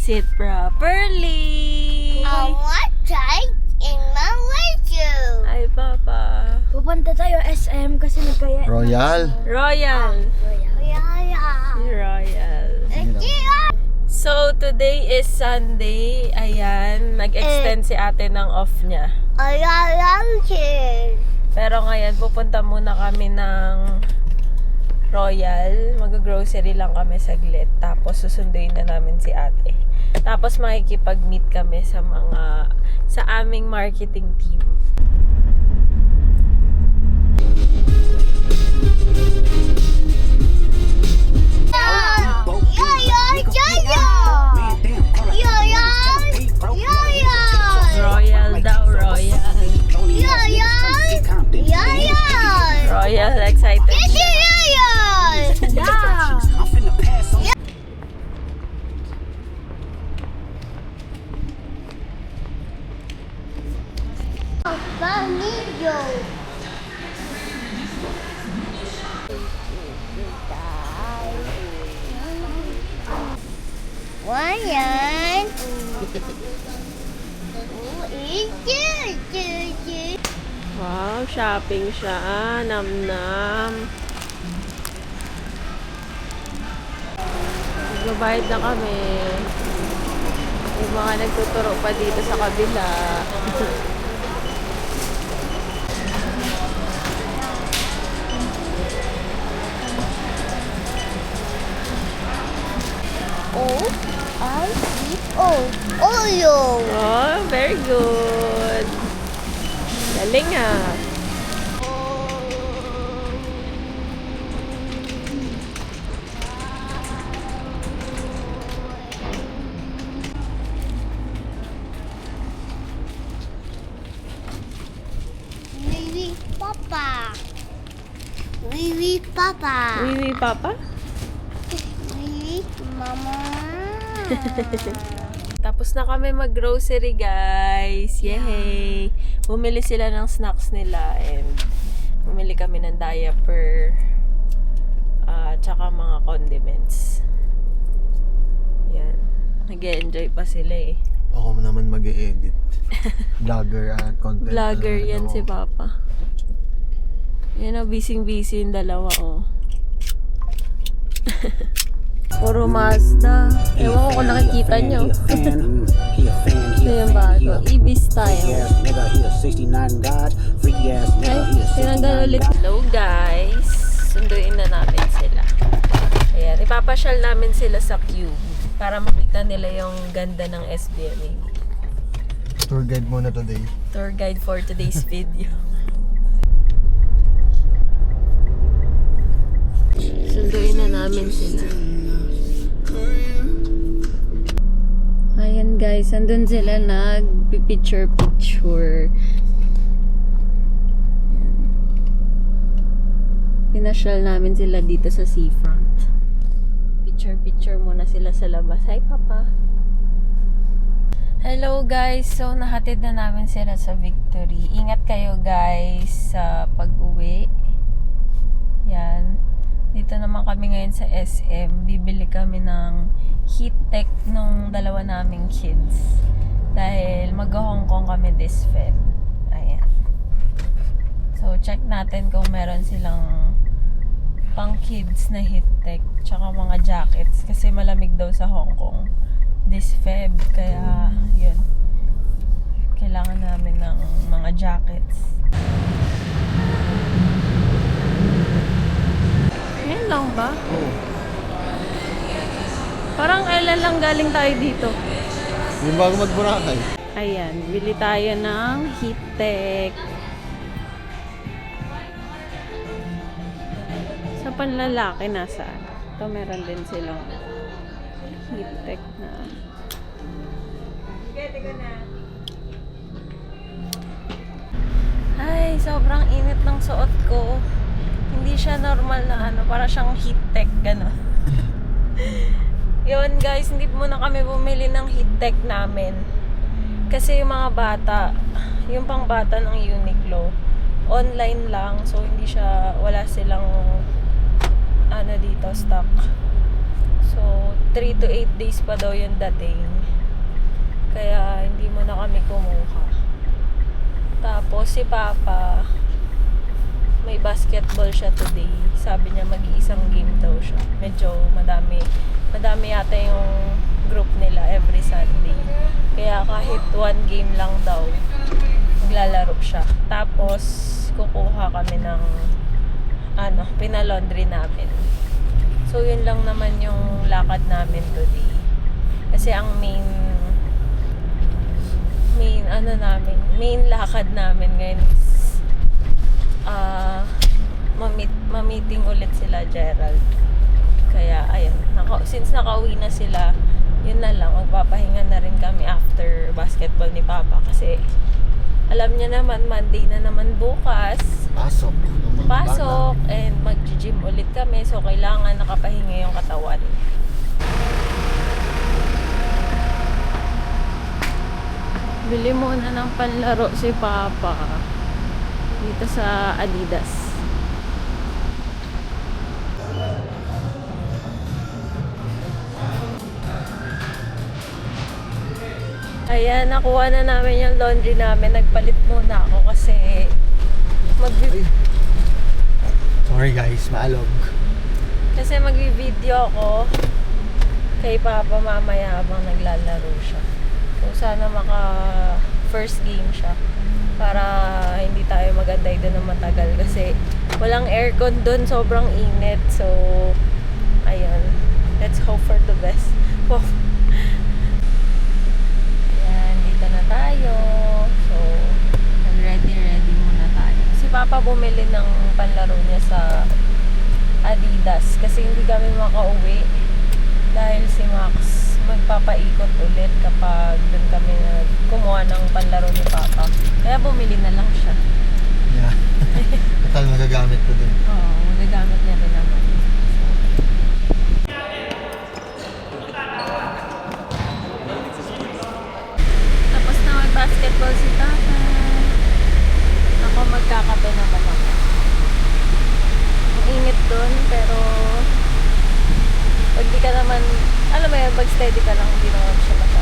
Sit properly. I want to in my window. Ay, Papa. Pupunta tayo SM kasi nagkaya. Royal. Royal. Royal. So, today is Sunday. Ayan, nag-extend si ate ng off niya. Pero ngayon, pupunta muna kami ng Royal. Mag-grocery lang kami saglit. Tapos, susunduin na namin si ate. Tapos, makikipag-meet kami sa aming marketing team. Royal daw, Royal. Royal, excited siya. One. Wow, shopping siya. Nam-nam. Magbabayad na kami. Yung mga nagtuturo pa dito sa kabila. Oyo. Oh, very good. Galing ah. Wiwi Papa. Wiwi Papa. Wiwi, Papa? Wiwi Mama. Tapos na kami mag-grocery, guys. Yay! Bumili sila ng snacks nila and bumili kami ng diaper tsaka mga condiments. Yan. Nag-enjoy pa sila eh. Ako naman mag-e-edit. Vlogger at content. Vlogger yan si Papa. Yan o, busy-busy yung dalawa o. Puro Mazda. Ewan ko kung nakikita nyo. Ito yung bago. EV style. Ay, tinanggal ulit. Hello guys. Sunduin na namin sila. Ayan, ipapasyal namin sila sa Cube para makita nila yung ganda ng SBMA. Tour guide muna today. Tour guide for today's video. Sunduin na namin sila. Ayan guys, andun sila nag-picture-picture. Pinasyal namin sila dito sa seafront. Picture-picture muna sila sa labas. Hi, Papa! Hello guys! So, nahatid na namin sila sa Victory. Ingat kayo guys sa pag-uwi. Yan. Dito naman kami ngayon sa SM. Bibili kami ng heat tech nung dalawa naming kids. Dahil mag-Hong Kong kami this Feb. Ayan. So, check natin kung meron silang pang kids na heat tech. Tsaka mga jackets. Kasi malamig daw sa Hong Kong this Feb. Kaya, yun. Kailangan namin ng mga jackets. Yan lang ba? Oo. Parang kailan lang galing tayo dito. Yung bago mag-Boracay. Ayan, bili tayo ng heat tech. Sa panlalaki, nasaan? Ito, meron din silang heat tech na. Ay, sobrang init ng suot ko. Hindi siya normal na para siyang heat tech, gano'n. Yun guys, hindi muna kami bumili ng heat tech namin. Kasi yung mga bata, yung pang bata ng Uniqlo, online lang. So, hindi siya, wala silang, dito, stock. So, 3 to 8 days pa daw yung dating. Kaya, hindi mo na kami kumuha. Tapos, si Papa, may basketball siya today. Sabi niya mag-iisang game daw siya. Medyo madami yata yung group nila every Sunday. Kaya kahit 1 game lang daw, maglalaro siya. Tapos, kukuha kami ng pinalaundry namin. So, yun lang naman yung lakad namin today. Kasi ang main lakad namin ngayon is ma-meeting ulit sila Gerald. Kaya, ayun. Since nakauwi na sila, yun na lang. Magpapahinga na rin kami after basketball ni Papa. Kasi, alam niya naman, Monday na naman bukas. Pasok. ng mga Pasok. bata. And mag-gym ulit kami. So, kailangan nakapahinga yung katawan. Bili muna ng panlaro si Papa dito sa Adidas. Ayan, nakuha na namin yung laundry namin. Nagpalit muna ako kasi Ay. Sorry guys, maalog. magvi-video ako kay Papa mamaya habang naglalaro siya. So sana maka first game siya para hindi tayo magantay doon ng matagal kasi walang aircon doon, sobrang init. So ayun, let's hope for the best. Wow. Ayan, dito na tayo. So ready muna tayo. Si Papa bumili ng panlaro niya sa Adidas kasi hindi kami makauwi dahil si Max magpapaikot ulit kapag doon kami kumuha ng panlaro ni Papa. Kaya bumili na lang siya. Yeah. Total magagamit ko din. Oo, magagamit niya rin naman. Tapos na mag-basketball si Papa. Ako magkakape naman ako. Ang init doon, pero pag di ka naman, alam mo yun, pag steady ka lang, hindi naman siya masyado